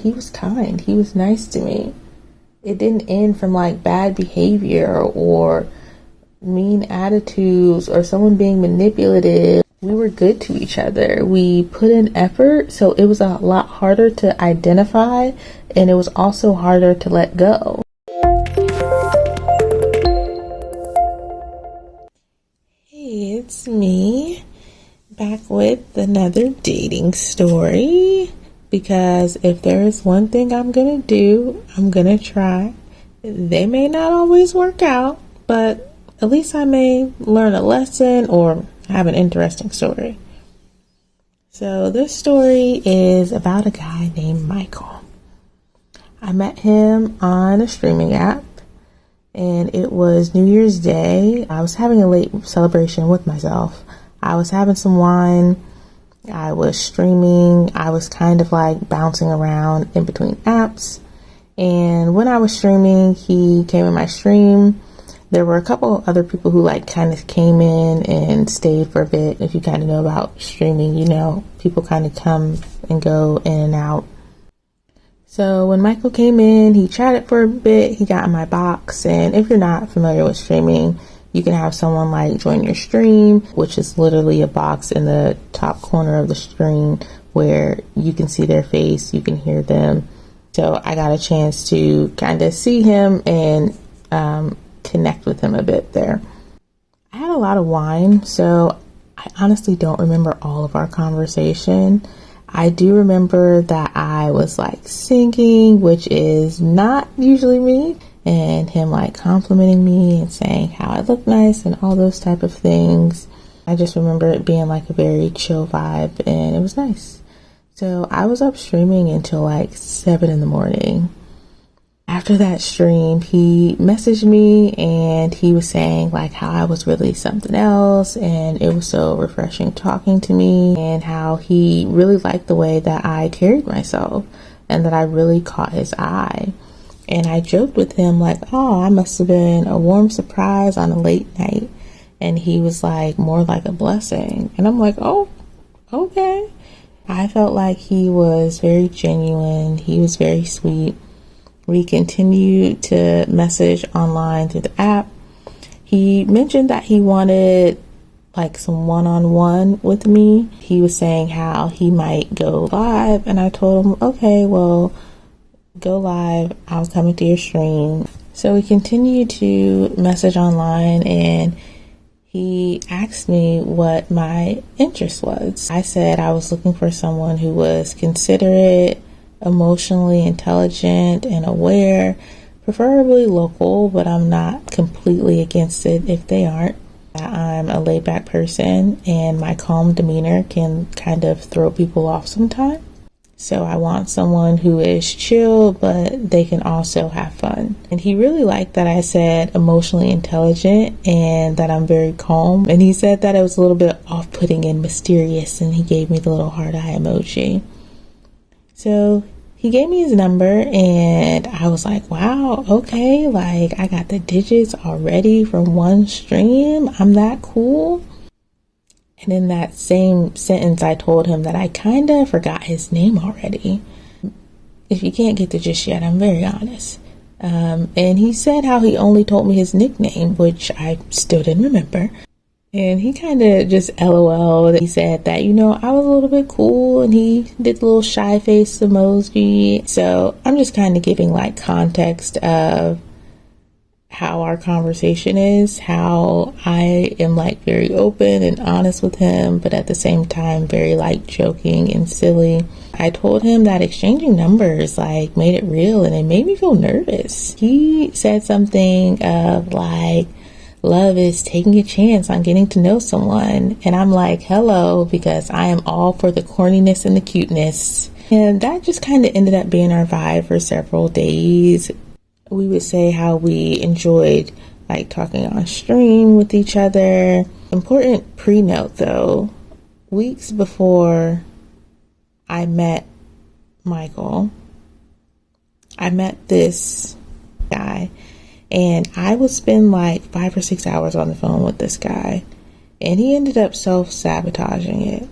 He was kind. He was nice to me. It didn't end from like bad behavior or mean attitudes or someone being manipulative. We were good to each other. We put in effort, so it was a lot harder to identify, and it was also harder to let go. Hey, it's me back with another dating story. Because if there's one thing I'm gonna do, I'm gonna try. They may not always work out, but at least I may learn a lesson or have an interesting story. So this story is about a guy named Michael. I met him on a streaming app, and it was New Year's Day. I was having a late celebration with myself. I was having some wine. I was streaming. I was kind of like bouncing around in between apps. And when I was streaming, he came in my stream. There were a couple other people who like kind of came in and stayed for a bit. If you kind of know about streaming, you know, people kind of come and go in and out. So when Michael came in, he chatted for a bit. He got in my box. And if you're not familiar with streaming, you can have someone like join your stream, which is literally a box in the top corner of the screen where you can see their face, you can hear them. So I got a chance to kind of see him and connect with him a bit there. I had a lot of wine, so I honestly don't remember all of our conversation. I do remember that I was like singing, which is not usually me, and him like complimenting me and saying how I look nice and all those type of things. I just remember it being like a very chill vibe, and it was nice. So I was up streaming until like 7 in the morning. After that stream, he messaged me and he was saying like how I was really something else, and it was so refreshing talking to me, and how he really liked the way that I carried myself and that I really caught his eye. And I joked with him like, oh, I must have been a warm surprise on a late night. And he was like, more like a blessing. And I'm like, oh, okay. I felt like he was very genuine. He was very sweet. We continued to message online through the app. He mentioned that he wanted like some one-on-one with me. He was saying how he might go live. And I told him, okay, well, go live. I was coming to your stream. So we continued to message online, and he asked me what my interest was. I said I was looking for someone who was considerate, emotionally intelligent, and aware, preferably local, but I'm not completely against it if they aren't. I'm a laid back person, and my calm demeanor can kind of throw people off sometimes. So I want someone who is chill, but they can also have fun. And he really liked that I said emotionally intelligent and that I'm very calm. And he said that it was a little bit off-putting and mysterious, and he gave me the little heart eye emoji. So he gave me his number, and I was like, wow, okay, like I got the digits already from one stream. I'm that cool. And in that same sentence, I told him that I kind of forgot his name already. If you can't get the gist yet, I'm very honest. And he said how he only told me his nickname, which I still didn't remember. And he kind of just LOL'd. He said that, you know, I was a little bit cool, and he did the little shy face emoji. So I'm just kind of giving like context of how our conversation is, how I am like very open and honest with him, but at the same time very like joking and silly. I told him that exchanging numbers like made it real, and it made me feel nervous. He said something of like, love is taking a chance on getting to know someone. And I'm like, hello, because I am all for the corniness and the cuteness. And that just kind of ended up being our vibe for several days. We would say how we enjoyed like talking on stream with each other. Important pre-note though, weeks before I met Michael, I met this guy, and I would spend like 5 or 6 hours on the phone with this guy, and he ended up self-sabotaging it.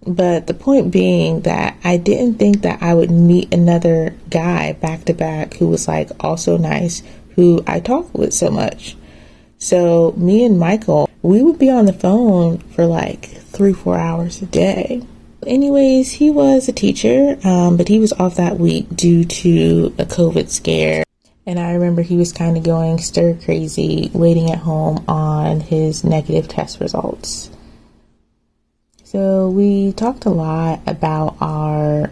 But the point being that I didn't think that I would meet another guy back to back who was like also nice, who I talked with so much. So me and Michael, we would be on the phone for like 3-4 hours a day. Anyways, he was a teacher, but he was off that week due to a COVID scare. And I remember he was kind of going stir crazy, waiting at home on his negative test results. So we talked a lot about our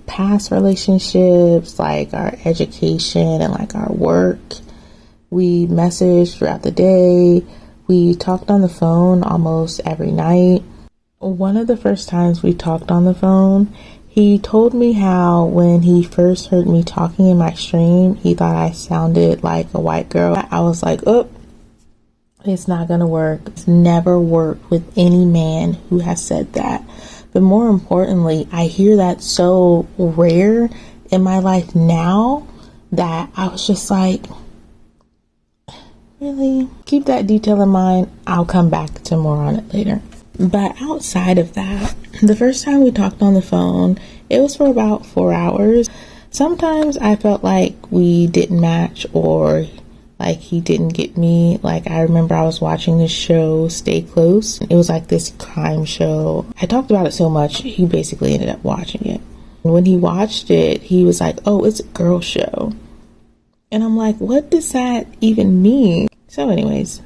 past relationships, like our education and like our work. We messaged throughout the day. We talked on the phone almost every night. One of the first times we talked on the phone, he told me how when he first heard me talking in my stream, he thought I sounded like a white girl. I was like, oh, it's not gonna work. It's never worked with any man who has said that. But more importantly, I hear that so rare in my life now that I was just like, really? Keep that detail in mind. I'll come back to more on it later. But outside of that, the first time we talked on the phone, it was for about 4 hours. Sometimes I felt like we didn't match or like he didn't get me. Like I remember I was watching this show, Stay Close. It was like this crime show. I talked about it so much, he basically ended up watching it. And when he watched it, he was like, oh, it's a girl show. And I'm like, what does that even mean? So anyways,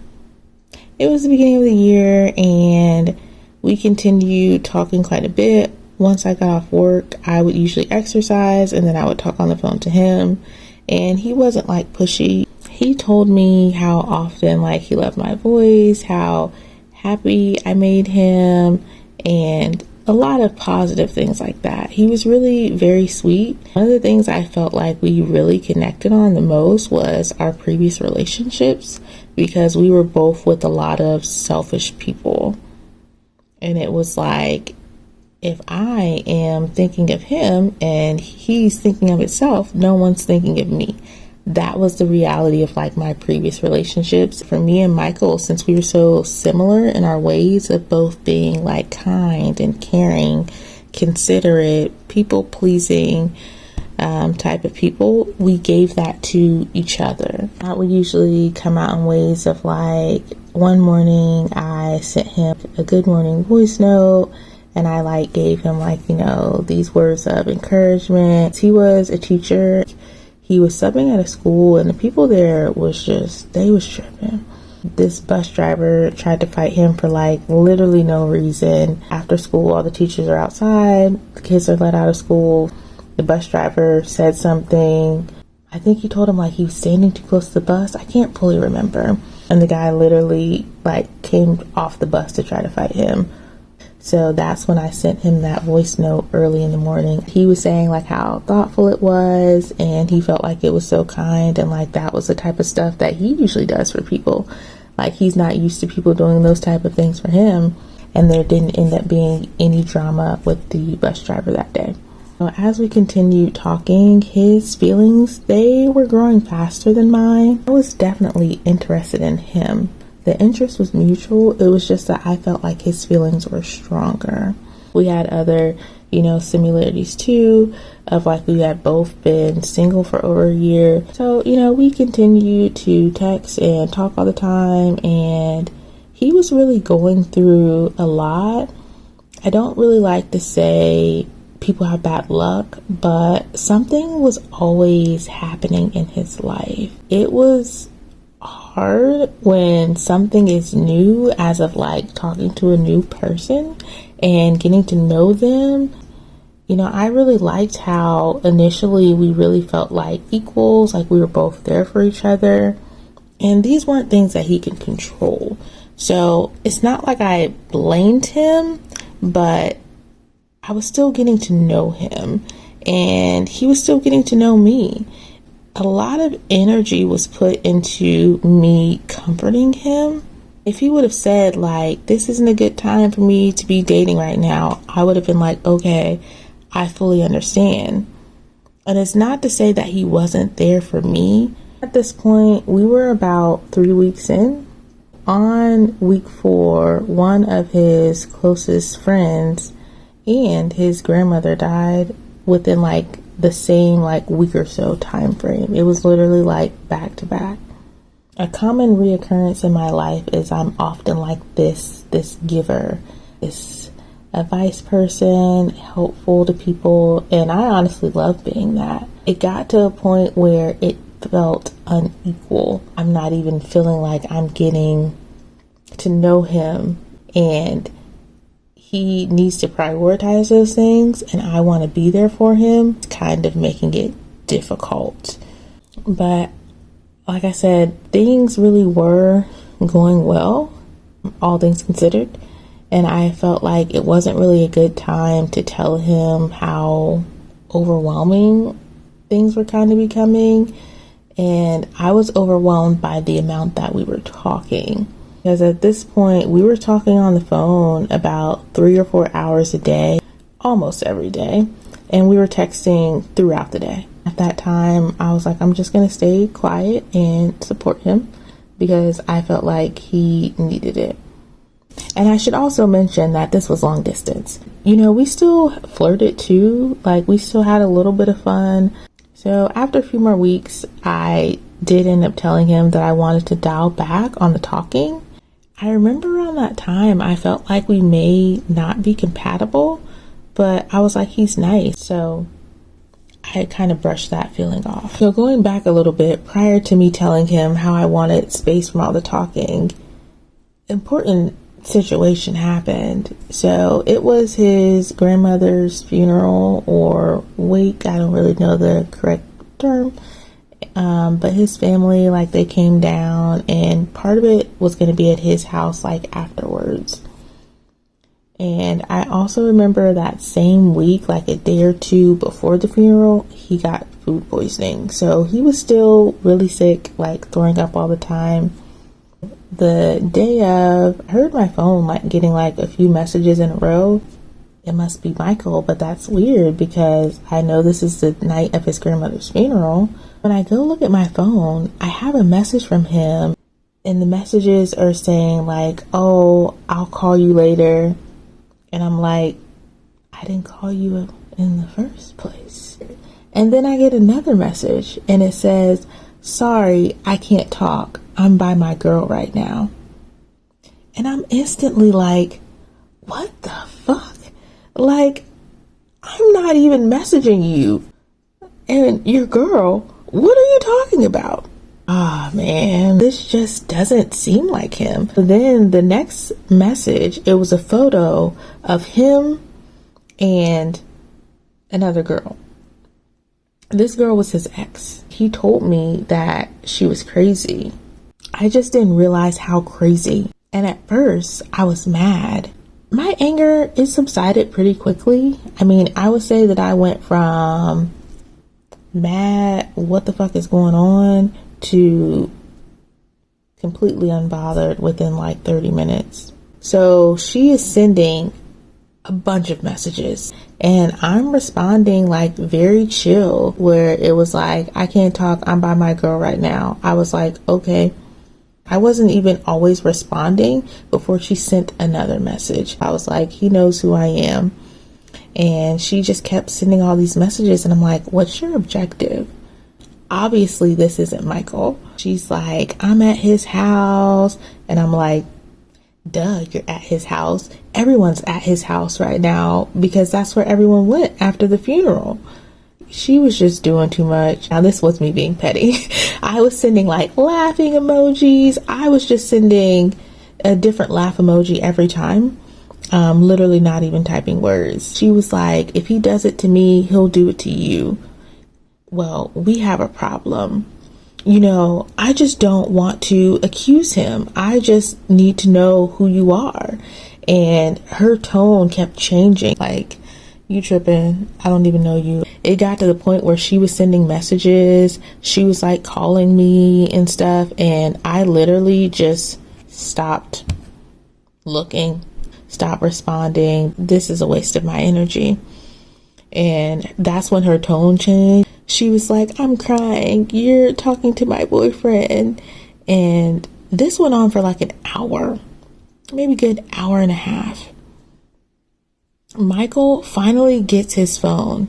it was the beginning of the year and we continued talking quite a bit. Once I got off work, I would usually exercise and then I would talk on the phone to him. And he wasn't like pushy. He told me how often like he loved my voice, how happy I made him, and a lot of positive things like that. He was really very sweet. One of the things I felt like we really connected on the most was our previous relationships, because we were both with a lot of selfish people. And it was like, if I am thinking of him and he's thinking of himself, no one's thinking of me. That was the reality of like my previous relationships. For me and Michael, since we were so similar in our ways of both being like kind and caring, considerate, people pleasing type of people, we gave that to each other. That would usually come out in ways of like, one morning I sent him a good morning voice note and I like gave him like, you know, these words of encouragement. He was a teacher. He was subbing at a school and the people there was just, they was tripping. This bus driver tried to fight him for like literally no reason. After school, all the teachers are outside. The kids are let out of school. The bus driver said something. I think he told him like he was standing too close to the bus. I can't fully remember. And the guy literally like came off the bus to try to fight him. So that's when I sent him that voice note early in the morning. He was saying like how thoughtful it was and he felt like it was so kind, and like that was the type of stuff that he usually does for people. Like he's not used to people doing those type of things for him, and there didn't end up being any drama with the bus driver that day. So as we continued talking, his feelings, they were growing faster than mine. I was definitely interested in him. The interest was mutual. It was just that I felt like his feelings were stronger. We had other, you know, similarities too, of like we had both been single for over a year. So, you know, we continued to text and talk all the time, and he was really going through a lot. I don't really like to say people have bad luck, but something was always happening in his life. It was hard when something is new, as of like talking to a new person and getting to know them. You know, I really liked how initially we really felt like equals, like we were both there for each other, and these weren't things that he could control. So it's not like I blamed him, but I was still getting to know him and he was still getting to know me. A lot of energy was put into me comforting him. If he would have said like, this isn't a good time for me to be dating right now, I would have been like, okay, I fully understand. And it's not to say that he wasn't there for me. At this point, we were about 3 weeks in. On week 4, one of his closest friends and his grandmother died within like the same like week or so time frame. It was literally like back to back. A common reoccurrence in my life is I'm often like this giver, this advice person, helpful to people, and I honestly love being that. It got to a point where it felt unequal. I'm not even feeling like I'm getting to know him, and he needs to prioritize those things, and I want to be there for him. It's kind of making it difficult. But like I said, things really were going well, all things considered. And I felt like it wasn't really a good time to tell him how overwhelming things were kind of becoming. And I was overwhelmed by the amount that we were talking. Because at this point, we were talking on the phone about 3 or 4 hours a day, almost every day. And we were texting throughout the day. At that time, I was like, I'm just going to stay quiet and support him because I felt like he needed it. And I should also mention that this was long distance. You know, we still flirted too. Like, we still had a little bit of fun. So after a few more weeks, I did end up telling him that I wanted to dial back on the talking. I remember around that time, I felt like we may not be compatible, but I was like, he's nice. So I kind of brushed that feeling off. So going back a little bit, prior to me telling him how I wanted space from all the talking, important situation happened. So it was his grandmother's funeral or wake. I don't really know the correct term. But his family, like, they came down, and part of it was going to be at his house, like, afterwards. And I also remember that same week, like a day or two before the funeral, he got food poisoning. So he was still really sick, like throwing up all the time. The day of, I heard my phone like getting like a few messages in a row. It must be Michael, but that's weird because I know this is the night of his grandmother's funeral. When I go look at my phone, I have a message from him, and the messages are saying like, oh, I'll call you later. And I'm like, I didn't call you in the first place. And then I get another message and it says, sorry, I can't talk. I'm by my girl right now. And I'm instantly like, what the fuck? Like, I'm not even messaging you. And your girl, what are you talking about? Ah, man, this just doesn't seem like him. Then the next message, it was a photo of him and another girl. This girl was his ex. He told me that she was crazy. I just didn't realize how crazy. And at first, I was mad. My anger is subsided pretty quickly. I mean, I would say that I went from mad, what the fuck is going on, to completely unbothered within like 30 minutes. So she is sending a bunch of messages and I'm responding like very chill, where it was like, I can't talk, I'm by my girl right now. I was like, okay. I wasn't even always responding before she sent another message. I was like, he knows who I am. And she just kept sending all these messages and I'm like, what's your objective? Obviously this isn't Michael. She's like, I'm at his house. And I'm like, duh, you're at his house. Everyone's at his house right now because that's where everyone went after the funeral. She was just doing too much. Now this was me being petty. I was sending like laughing emojis. I was just sending a different laugh emoji every time. Literally not even typing words. She was like, if he does it to me, he'll do it to you. Well, we have a problem. You know, I just don't want to accuse him. I just need to know who you are. And her tone kept changing. Like, you tripping, I don't even know you. It got to the point where she was sending messages. She was like calling me and stuff. And I literally just stopped looking, stopped responding. This is a waste of my energy. And that's when her tone changed. She was like, I'm crying. You're talking to my boyfriend. And this went on for like an hour, maybe a good hour and a half. Michael finally gets his phone.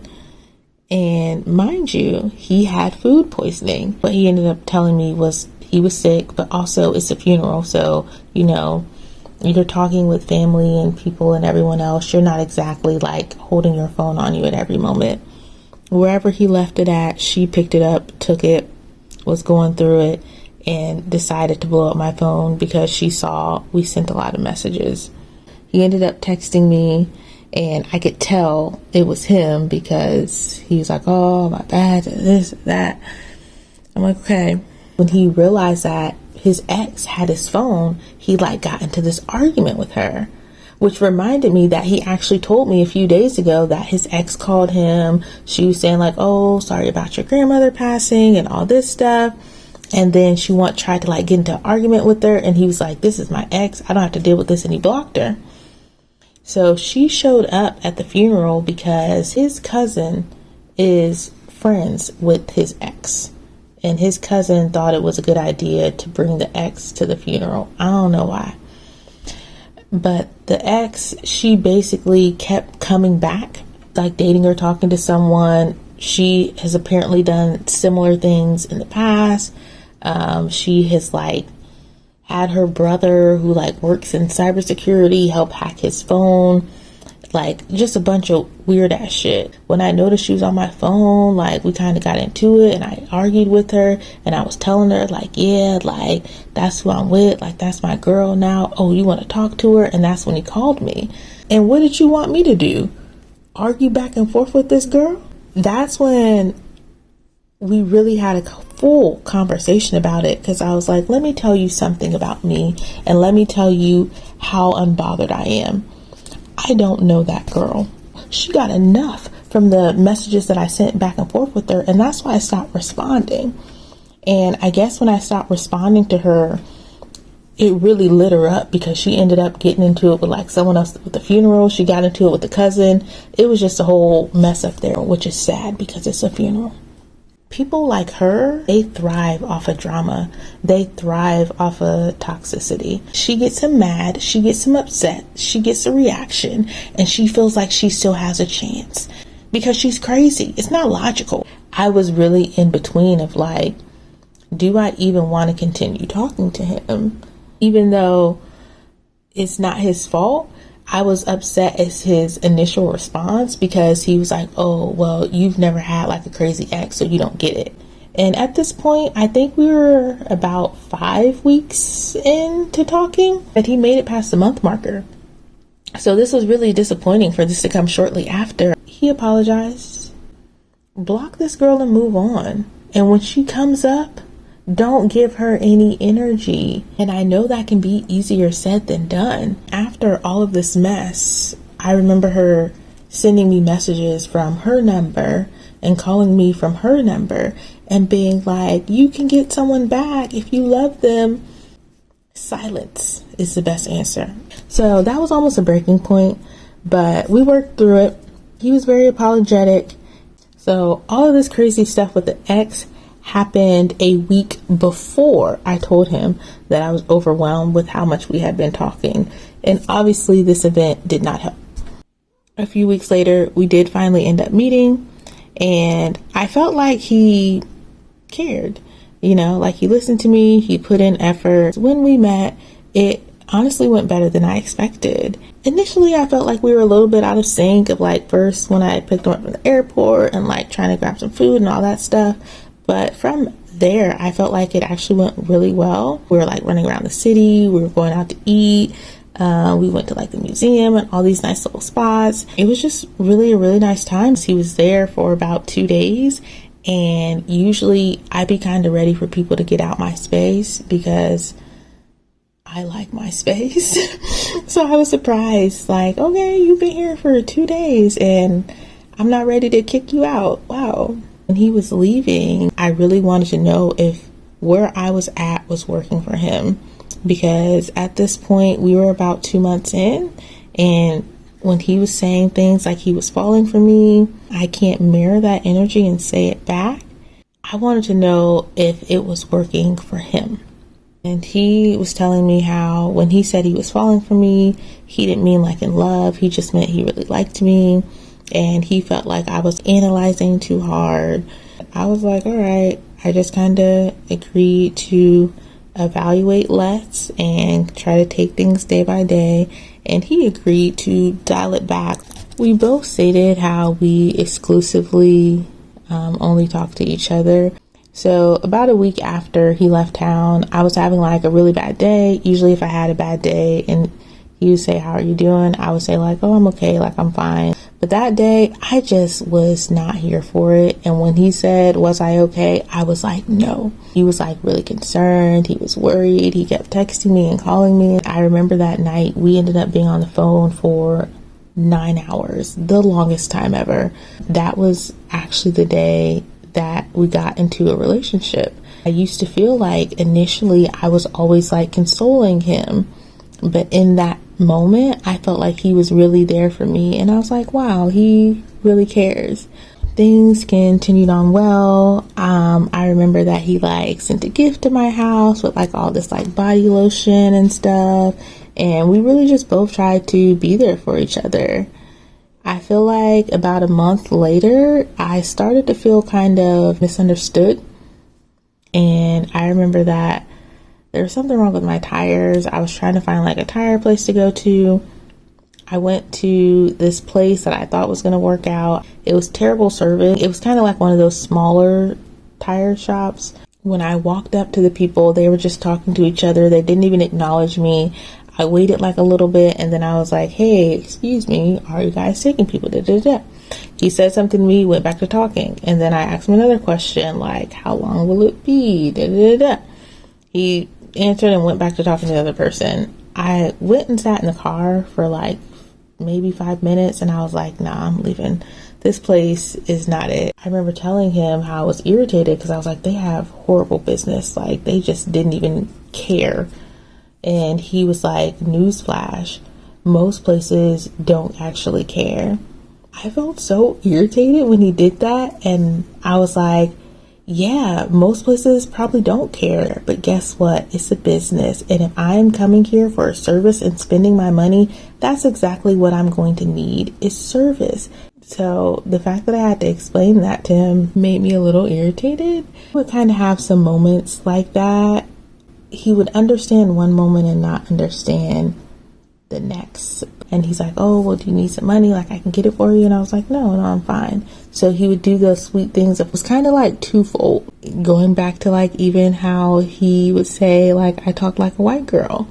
And mind you, he had food poisoning. What he ended up telling me was he was sick, but also it's a funeral. So, you're talking with family and people and everyone else. You're not exactly like holding your phone on you at every moment. Wherever he left it at, she picked it up, took it, was going through it, and decided to blow up my phone because she saw we sent a lot of messages. He ended up texting me, and I could tell it was him because he was like, oh, my bad, this, that. I'm like, okay. When he realized that his ex had his phone, he like got into this argument with her, which reminded me that he actually told me a few days ago that his ex called him. She was saying like, oh, sorry about your grandmother passing and all this stuff. And then she tried to like get into an argument with her. And he was like, this is my ex. I don't have to deal with this. And he blocked her. So she showed up at the funeral because his cousin is friends with his ex. And his cousin thought it was a good idea to bring the ex to the funeral. I don't know why. But the ex, she basically kept coming back, like dating or talking to someone. She has apparently done similar things in the past. She has like had her brother who like works in cybersecurity help hack his phone. Like just a bunch of weird ass shit. When I noticed she was on my phone, like we kind of got into it and I argued with her and I was telling her like, yeah, like that's who I'm with. Like that's my girl now. Oh, you want to talk to her? And that's when he called me. And what did you want me to do? Argue back and forth with this girl? That's when we really had a full conversation about it, because I was like, let me tell you something about me and let me tell you how unbothered I am. I don't know that girl. She got enough from the messages that I sent back and forth with her, and that's why I stopped responding. And I guess when I stopped responding to her, it really lit her up because she ended up getting into it with like someone else with the funeral. She got into it with the cousin. It was just a whole mess up there, which is sad because it's a funeral. People like her, they thrive off of drama. They thrive off of toxicity. She gets him mad. She gets him upset. She gets a reaction. And she feels like she still has a chance because she's crazy. It's not logical. I was really in between of like, do I even want to continue talking to him? Even though it's not his fault, I was upset as his initial response because he was like, oh, well, you've never had like a crazy ex, so you don't get it. And at this point, I think we were about 5 weeks into talking, but he made it past the month marker. So this was really disappointing for this to come shortly after. He apologized. Block this girl and move on. And when she comes up, don't give her any energy. And I know that can be easier said than done. After all of this mess, I remember her sending me messages from her number and calling me from her number and being like, you can get someone back if you love them. Silence is the best answer. So that was almost a breaking point, but we worked through it. He was very apologetic. So all of this crazy stuff with the ex happened a week before I told him that I was overwhelmed with how much we had been talking. And obviously this event did not help. A few weeks later, we did finally end up meeting, and I felt like he cared, like he listened to me, he put in effort. When we met, it honestly went better than I expected. Initially, I felt like we were a little bit out of sync of like first when I picked him up from the airport and like trying to grab some food and all that stuff. But from there, I felt like it actually went really well. We were like running around the city. We were going out to eat. We went to like the museum and all these nice little spots. It was just really a really nice time. He was there for about 2 days. And usually I'd be kind of ready for people to get out my space because I like my space. So I was surprised, like, okay, you've been here for 2 days and I'm not ready to kick you out. Wow. When he was leaving, I really wanted to know if where I was at was working for him, because at this point we were about 2 months in, and when he was saying things like he was falling for me, I can't mirror that energy and say it back. I wanted to know if it was working for him. And he was telling me how when he said he was falling for me, he didn't mean like in love. He just meant he really liked me. And he felt like I was analyzing too hard. I was like, all right. I just kind of agreed to evaluate less and try to take things day by day. And he agreed to dial it back. We both stated how we exclusively only talk to each other. So about a week after he left town, I was having like a really bad day. Usually if I had a bad day and he would say, how are you doing? I would say like, oh, I'm okay. Like I'm fine. But that day I just was not here for it. And when he said, was I okay? I was like, no. He was like really concerned. He was worried. He kept texting me and calling me. I remember that night we ended up being on the phone for 9 hours, the longest time ever. That was actually the day that we got into a relationship. I used to feel like initially I was always like consoling him, but in that moment I felt like he was really there for me, and I was like, wow, he really cares. Things continued on well. I remember that he like sent a gift to my house with like all this like body lotion and stuff, and we really just both tried to be there for each other. I feel like about a month later, I started to feel kind of misunderstood. And I remember that there was something wrong with my tires. I was trying to find like a tire place to go to. I went to this place that I thought was going to work out. It was terrible service. It was kind of like one of those smaller tire shops. When I walked up to the people, they were just talking to each other. They didn't even acknowledge me. I waited like a little bit, and then I was like, hey, excuse me, are you guys taking people? He said something to me, went back to talking. And then I asked him another question, like, how long will it be? He answered and went back to talking to the other person. I went and sat in the car for like maybe 5 minutes, and I was like, nah, I'm leaving. This place is not it. I remember telling him how I was irritated because I was like, they have horrible business. Like, they just didn't even care. And he was like, newsflash, most places don't actually care. I felt so irritated when he did that. And I was like, yeah, most places probably don't care. But guess what? It's a business. And if I'm coming here for a service and spending my money, that's exactly what I'm going to need is service. So the fact that I had to explain that to him made me a little irritated. We would kind of have some moments like that. He would understand one moment and not understand the next. And he's like, oh, well, do you need some money? Like, I can get it for you. And I was like, no, I'm fine. So he would do those sweet things. It was kind of like twofold. Going back to like even how he would say, like, I talk like a white girl.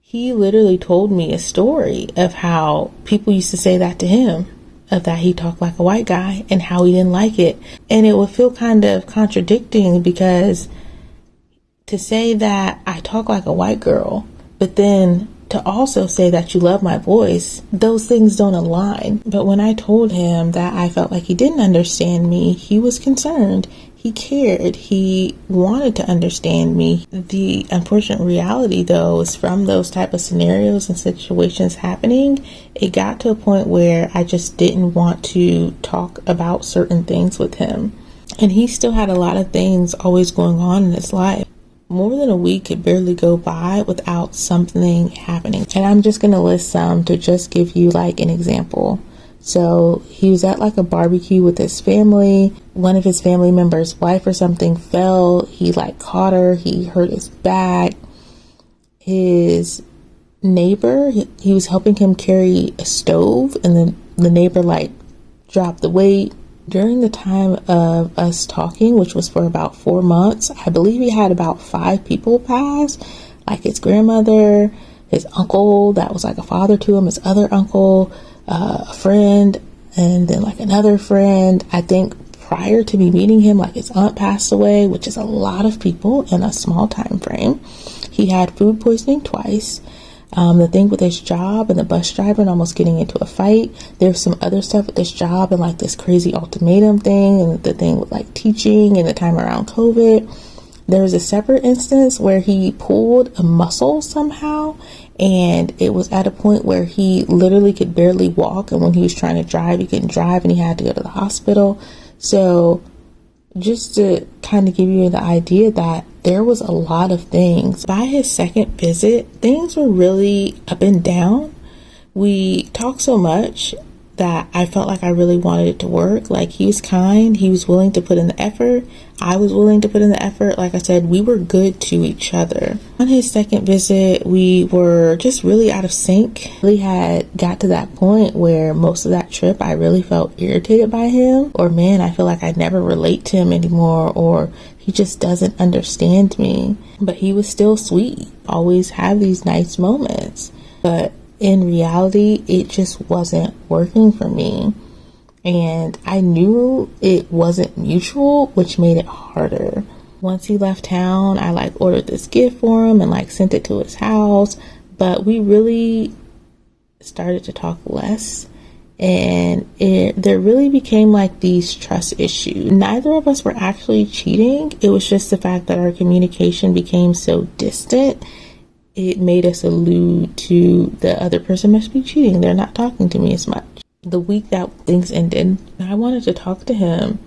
He literally told me a story of how people used to say that to him, of that he talked like a white guy and how he didn't like it. And it would feel kind of contradicting because to say that I talk like a white girl, but then to also say that you love my voice, those things don't align. But when I told him that I felt like he didn't understand me, he was concerned. He cared. He wanted to understand me. The unfortunate reality, though, is from those type of scenarios and situations happening, it got to a point where I just didn't want to talk about certain things with him. And he still had a lot of things always going on in his life. More than a week could barely go by without something happening. And I'm just going to list some to just give you like an example. So he was at like a barbecue with his family. One of his family members' wife or something fell. He like caught her. He hurt his back. His neighbor, he was helping him carry a stove, and then the neighbor like dropped the weight. During the time of us talking, which was for about 4 months, I believe he had about 5 people pass, like his grandmother, his uncle that was like a father to him, his other uncle, a friend, and then like another friend. I think prior to me meeting him, like his aunt passed away, which is a lot of people in a small time frame. He had food poisoning twice. The thing with his job and the bus driver and almost getting into a fight. There's some other stuff with this job and like this crazy ultimatum thing, and the thing with like teaching and the time around COVID. There was a separate instance where he pulled a muscle somehow, and it was at a point where he literally could barely walk, and when he was trying to drive, he couldn't drive and he had to go to the hospital. So just to kind of give you the idea that there was a lot of things. By his second visit, things were really up and down. We talked so much that I felt like I really wanted it to work. Like, he was kind, he was willing to put in the effort, I was willing to put in the effort. Like I said, we were good to each other. On his second visit, we were just really out of sync. We had got to that point where most of that trip I really felt irritated by him, or man, I feel like I never relate to him anymore, or he just doesn't understand me. But he was still sweet, always have these nice moments, but in reality, it just wasn't working for me. And I knew it wasn't mutual, which made it harder. Once he left town, I ordered this gift for him and sent it to his house. But we really started to talk less. And there really became these trust issues. Neither of us were actually cheating. It was just the fact that our communication became so distant. It made us allude to the other person must be cheating. They're not talking to me as much. The week that things ended, I wanted to talk to him.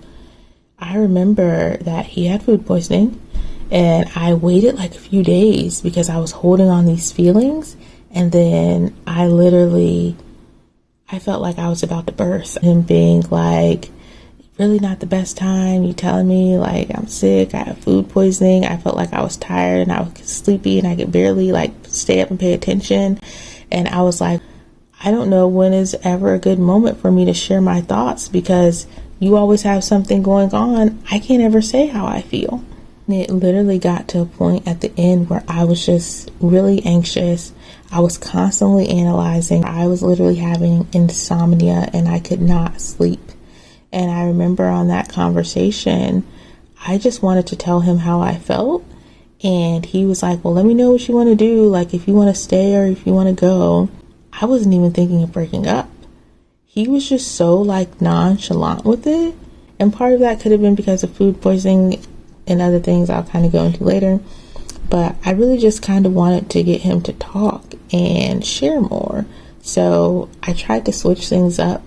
I remember that he had food poisoning, and I waited a few days because I was holding on these feelings. And then I felt like I was about to burst. Him being really not the best time. You telling me I'm sick, I have food poisoning. I felt like I was tired and I was sleepy and I could barely stay up and pay attention. And I was like, I don't know when is ever a good moment for me to share my thoughts, because you always have something going on. I can't ever say how I feel. And it literally got to a point at the end where I was just really anxious. I was constantly analyzing. I was literally having insomnia and I could not sleep. And I remember on that conversation, I just wanted to tell him how I felt. And he was like, well, let me know what you want to do. If you want to stay or if you want to go. I wasn't even thinking of breaking up. He was just so nonchalant with it. And part of that could have been because of food poisoning and other things I'll kind of go into later. But I really just kind of wanted to get him to talk and share more. So I tried to switch things up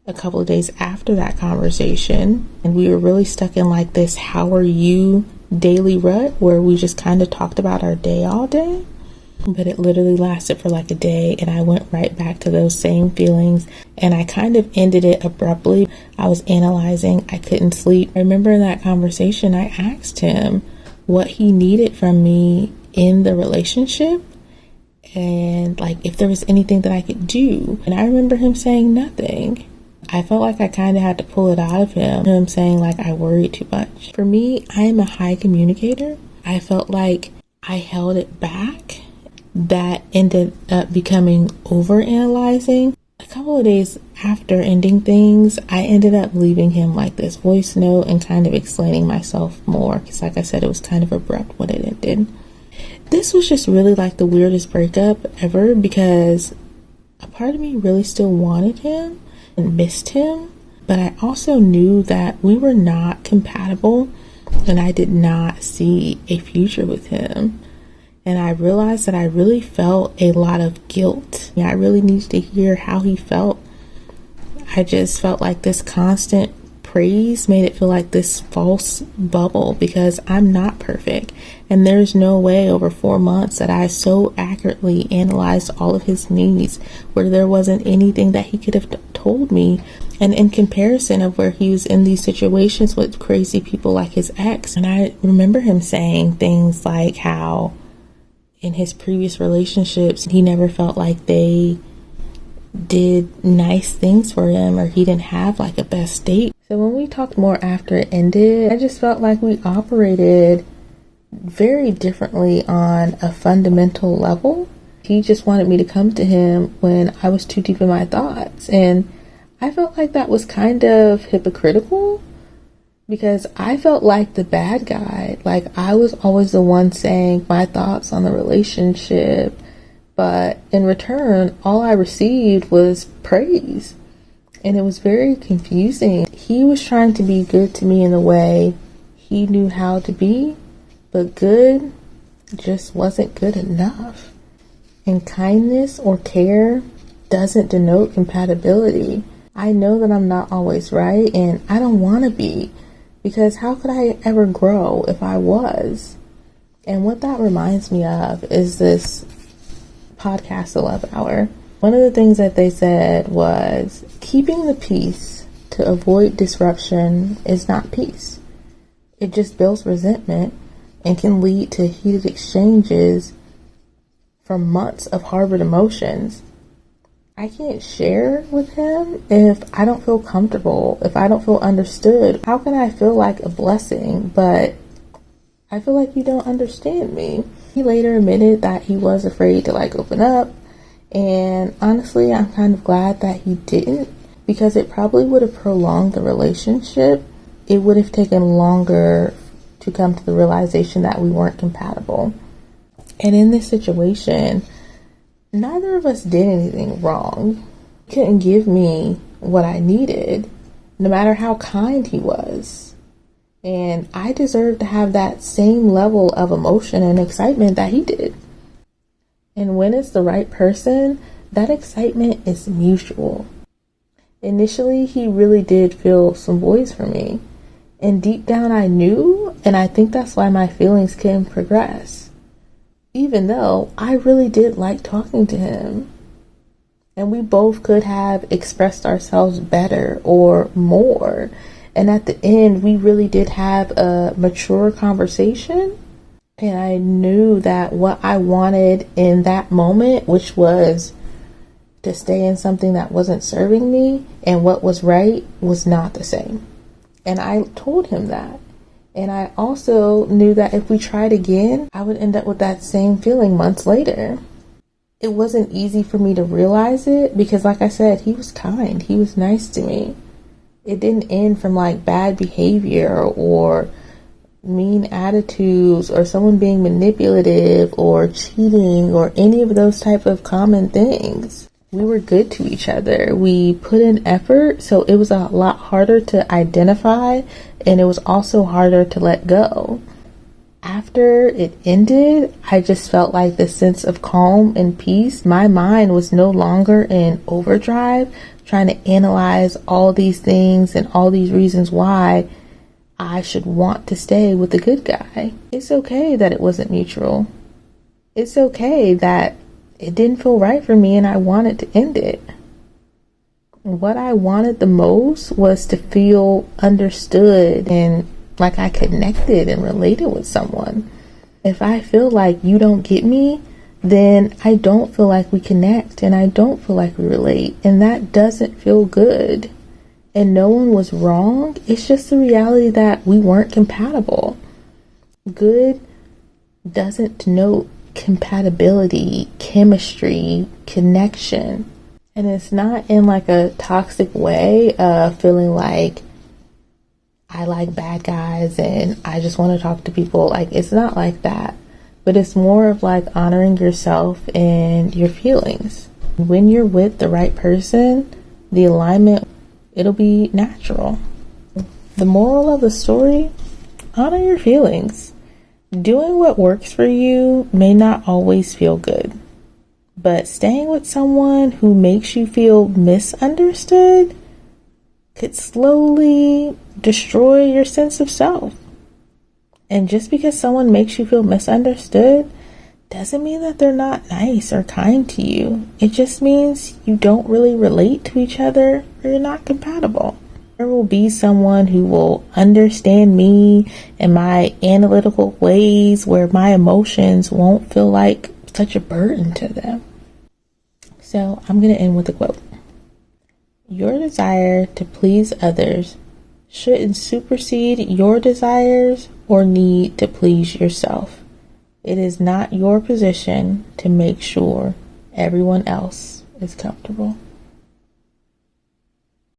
a couple of days after that conversation, and we were really stuck in this how are you daily rut where we just kind of talked about our day all day. But it literally lasted for a day, and I went right back to those same feelings, and I kind of ended it abruptly. I was analyzing, I couldn't sleep. I remember in that conversation I asked him what he needed from me in the relationship, and if there was anything that I could do. And I remember him saying nothing. I felt like I kind of had to pull it out of him saying I worried too much. For me, I am a high communicator. I felt like I held it back. That ended up becoming over-analyzing. A couple of days after ending things, I ended up leaving him this voice note and kind of explaining myself more, because like I said, it was kind of abrupt when it ended. This was just really the weirdest breakup ever, because a part of me really still wanted him and missed him, but I also knew that we were not compatible and I did not see a future with him. And I realized that I really felt a lot of guilt. I really needed to hear how he felt. I just felt like this constant praise made it feel like this false bubble, because I'm not perfect. And there's no way over 4 months that I so accurately analyzed all of his needs where there wasn't anything that he could have told me. And in comparison of where he was in these situations with crazy people like his ex. And I remember him saying things like how in his previous relationships, he never felt like they did nice things for him, or he didn't have a best date. So when we talked more after it ended, I just felt like we operated very differently on a fundamental level. He just wanted me to come to him when I was too deep in my thoughts. And I felt like that was kind of hypocritical, because I felt like the bad guy. I was always the one saying my thoughts on the relationship, but in return, all I received was praise. And it was very confusing. He was trying to be good to me in the way he knew how to be, but good just wasn't good enough. And kindness or care doesn't denote compatibility. I know that I'm not always right, and I don't want to be. Because how could I ever grow if I was? And what that reminds me of is this podcast, The Love Hour. One of the things that they said was keeping the peace to avoid disruption is not peace. It just builds resentment and can lead to heated exchanges for months of harbored emotions. I can't share with him if I don't feel comfortable, if I don't feel understood. How can I feel like a blessing, but I feel like you don't understand me? He later admitted that he was afraid to open up. And honestly, I'm kind of glad that he didn't, because it probably would have prolonged the relationship. It would have taken longer to come to the realization that we weren't compatible. And in this situation, neither of us did anything wrong. He couldn't give me what I needed, no matter how kind he was. And I deserve to have that same level of emotion and excitement that he did. And when it's the right person, that excitement is mutual. Initially, he really did feel some voids for me. And deep down I knew, and I think that's why my feelings couldn't progress. Even though I really did like talking to him. And we both could have expressed ourselves better or more. And at the end, we really did have a mature conversation. And I knew that what I wanted in that moment, which was to stay in something that wasn't serving me, and what was right was not the same. And I told him that. And I also knew that if we tried again, I would end up with that same feeling months later. It wasn't easy for me to realize it because, like I said, he was kind. He was nice to me. It didn't end from bad behavior or mean attitudes or someone being manipulative or cheating or any of those type of common things. We were good to each other. We put in effort, so it was a lot harder to identify, and it was also harder to let go. After it ended, I just felt like this sense of calm and peace. My mind was no longer in overdrive, trying to analyze all these things and all these reasons why I should want to stay with the good guy. It's okay that it wasn't mutual. It's okay that it didn't feel right for me and I wanted to end it. What I wanted the most was to feel understood and like I connected and related with someone. If I feel like you don't get me, then I don't feel like we connect and I don't feel like we relate. And that doesn't feel good. And no one was wrong. It's just the reality that we weren't compatible. Good doesn't denote compatibility, chemistry, connection. And it's not in a toxic way of feeling like I like bad guys and I just want to talk to people. It's not like that. But it's more of honoring yourself and your feelings. When you're with the right person, the alignment, it'll be natural. The moral of the story, honor your feelings. Doing what works for you may not always feel good, but staying with someone who makes you feel misunderstood could slowly destroy your sense of self. And just because someone makes you feel misunderstood doesn't mean that they're not nice or kind to you. It just means you don't really relate to each other or you're not compatible. There will be someone who will understand me and my analytical ways where my emotions won't feel like such a burden to them. So I'm going to end with a quote. Your desire to please others shouldn't supersede your desires or need to please yourself. It is not your position to make sure everyone else is comfortable.